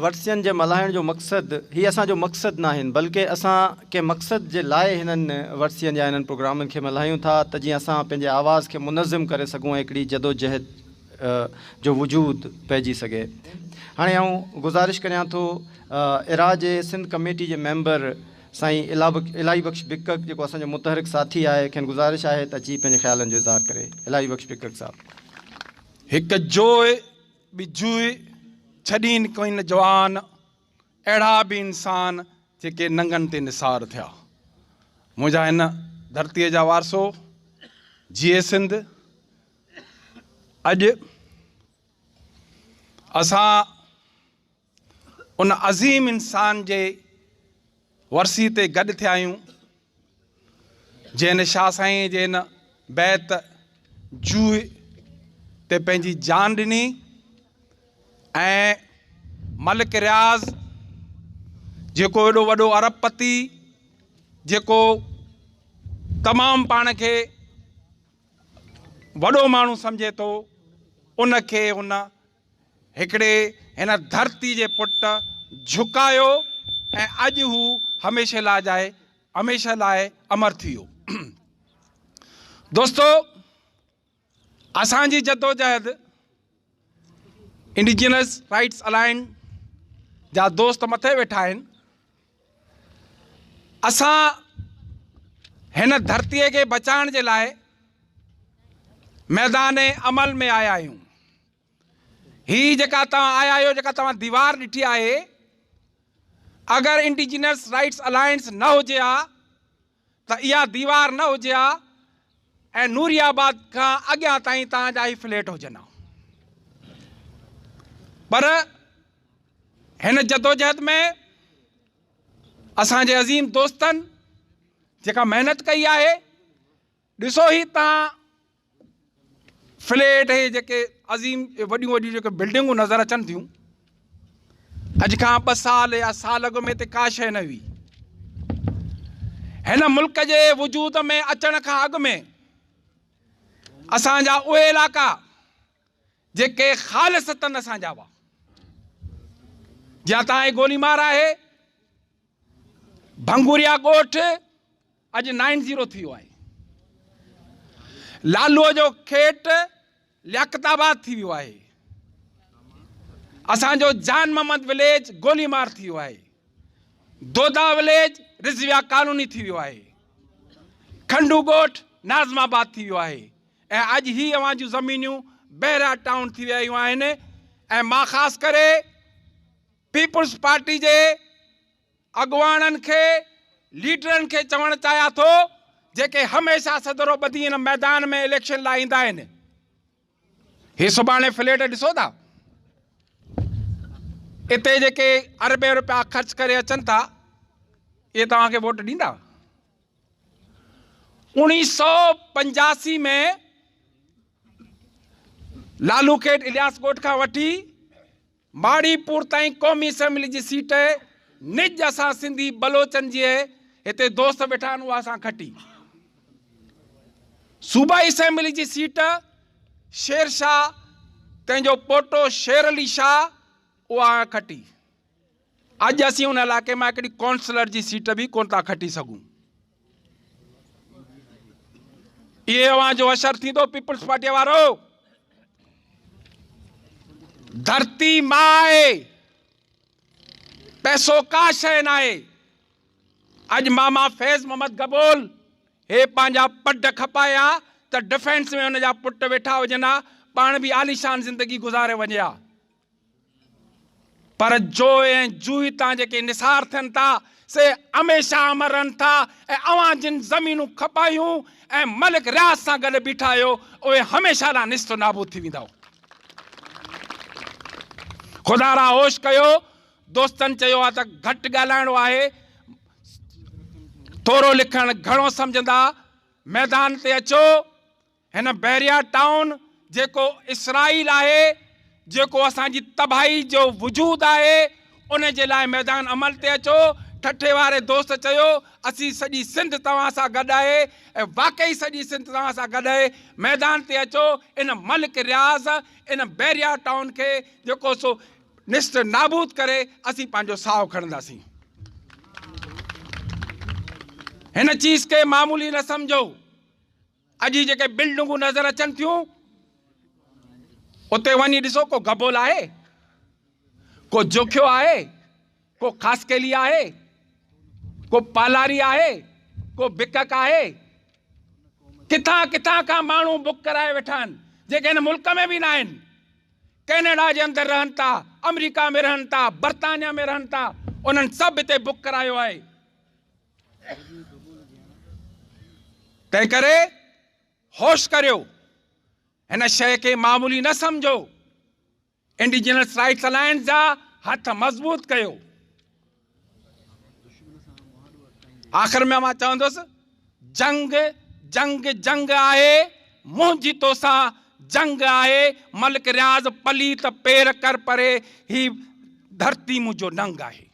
वर्सियन जे मल्हाइण जो मक़सदु ही असांजो मक़सदु न आहिनि, बल्कि असां के मक़सद जे लाइ हिननि वर्सियन या हिननि प्रोग्रामनि खे मल्हायूं था त जीअं असां पंहिंजे आवाज़ खे मुनज़िम करे सघूं, हिकिड़ी जदोजहद जो वजूद पइजी सघे। हाणे आउं गुज़ारिश करियां थो इरा जे सिंध कमेटी जे मेंबर साईं इलाही बख़्श बिक्कक जेको असांजो मुतहरिक साथी आहे, खेनि गुज़ारिश आहे त अची पंहिंजे ख़्यालनि जो इज़हार करे। इलाही बख़्श बिक्कक साहब। हिकु जोइ बिजुई छॾीनि कोई न जवान, अहिड़ा बि इंसान जेके नंगनि ते निसार थिया। मुंहिंजा हिन धरतीअ जा वारसो जीए सिंध, अॼु असां उन अज़ीम इंसान जे वर्सी ते गॾु थिया आहियूं जंहिं शाह साईं जे हिन बैत जूह ते पंहिंजी जान ॾिनी ऐं मलिक रियाज़ जेको एॾो वॾो अरबपति, जेको तमामु पाण खे वॾो माण्हू सम्झे थो, उनखे हुन हिकिड़े हिन धरती जे पुट झुकायो ऐं अॼु हू हमेशह लाइ अमर थी वियो। दोस्तो, असांजी जदोजहद इंडिजिनस राइट्स अलायंस जा दोस्त मथे वेठा आहिनि। असां हिन धरतीअ खे बचाइण जे लाइ मैदान अमल में आया आहियूं। ही जेका तव्हां आया आहियो, जेका तव्हां दीवार ॾिठी आहे, अगरि इंडिजिनस राइट्स अलायंस न हुजे हा त इहा दीवार न हुजे हा ऐं नूरियाबाद खां अॻियां ताईं तव्हांजा ही फ्लैट हुजनि हा। पर हिन जदोजहद में असांजे अज़ीम दोस्तनि जेका महिनत कई आहे, ॾिसो ही तव्हां फ्लैट हे जेके अज़ीम वॾियूं वॾियूं जेके बिल्डिंगूं नज़र अचनि थियूं, अॼु खां 2 साल या साल अॻु में त का शइ न हुई। हिन मुल्क जे वजूद में अचण खां अॻु में असांजा उहे इलाइक़ा जेके ख़ालिसतन असांजा हुआ, जहाँ तव्हांजी गोलीमार आहे, भंगुरिया ॻोठ अॼु 90 थी वियो आहे, लालूअ जो खेट लियाकताबाद थी वियो आहे, असांजो जान मोहम्मद विलेज गोलीमार थी वियो आहे, दोदा विलेज रिज़विया कॉलोनी थी वियो आहे, खंडू ॻोठ नाज़माबाद थी वियो आहे ऐं अॼु ही अवां जूं ज़मीनियूं बहरा टाउन थी वियूं आहिनि। ऐं मां ख़ासि करे पीपुल्स पार्टी जे अॻुवाणनि खे, लीडरनि खे चवणु चाहियां थो, जेके हमेशह सदरो ॿधी हिन मैदान में इलेक्शन लाइ ईंदा आहिनि, हे सुभाणे फ्लैट ॾिसो था, इते जेके अरबे रुपया ख़र्च करे अचनि था, इहे तव्हांखे वोट ॾींदा? 1985 में लालू खेत इलियास ॻोठ खां वठी माड़ीपुर ताईं क़ौमी असेंबली जी सीट निज असां सिंधी बलोचनि जे हिते दोस्त वेठा आहिनि, उहा असां खटी। सूबाई असेंबली जी सीट शेर शाह तंहिंजो पोटो शेर अली शाह उहा खटी। अॼु असीं उन इलाइक़े मां हिकिड़ी काउंसलर जी सीट बि कोन था खटी सघूं। इहे अवां जो असरु थींदो पीपुल्स पार्टीअ वारो। धरती मां आहे, पैसो का शइ न आहे। अॼु मामा फैज़ मोहम्मद गबोल हे पंहिंजा पड खपाया त डिफेंस में हुनजा पुट वेठा हुजनि हा, पाण बि आलीशान ज़िंदगी गुज़ारे वञे हा। पर जो ऐं जूही तां जेके निसार थियनि था, से हमेशह अमर रहनि था ऐं अवां जिन ज़मीनूं खपायूं ऐं मलिक रियाज़ सां गॾु बीठा आहियो, उहे हमेशह लाइ निस्तो नाबूद थी वेंदा। ख़ुदा रा होश कयो। दोस्तनि चयो आहे त घटि ॻाल्हाइणो आहे, थोरो लिखणु घणो सम्झंदा, मैदान ते अचो। हिन बहरिया टाउन जेको इसराइल आहे, जेको असांजी तबाही जो वजूद आहे, उन जे लाइ मैदान अमल ते अचो। ठठे वारे दोस्त चयो असीं सॼी सिंध तव्हां सां गॾु आहे ऐं वाकई सॼी सिंध तव्हां सां गॾु आहे। मैदान ते अचो। इन मलिक रियाज़, इन बहरिया टाउन खे जेको सो निष्ठ नाबूद करे असीं पंहिंजो साहु खणंदासीं। हिन चीज़ खे मामूली न सम्झो। अॼु जेके बिल्डिंगूं नज़र अचनि थियूं उते वञी ॾिसो, को गबोल आहे, को जोखियो आहे, को ख़ासकेली आहे, को पालारी आहे, को बिकक आहे। किथां किथां खां माण्हू बुक कराए वेठा आहिनि जेके हिन मुल्क में बि न आहिनि। कैनेडा जे अंदरि रहनि था, अमेरिका में रहनि था, बर्तानिया में रहनि था, उन्हनि सभु हिते बुक करायो आहे। तंहिं करे होश करियो, हिन शइ खे मामूली न सम्झो। इंडिजिनस राइट्स अलायंस जा हथ मज़बूत कयो। आख़िर में मां चवंदुसि, जंग जंग जंग आहे, मुंहिंजी तोसां जंग आहे। मलिक रियाज़ पली त पेर कर परे, ही धरती मुंहिंजो नंग आहे।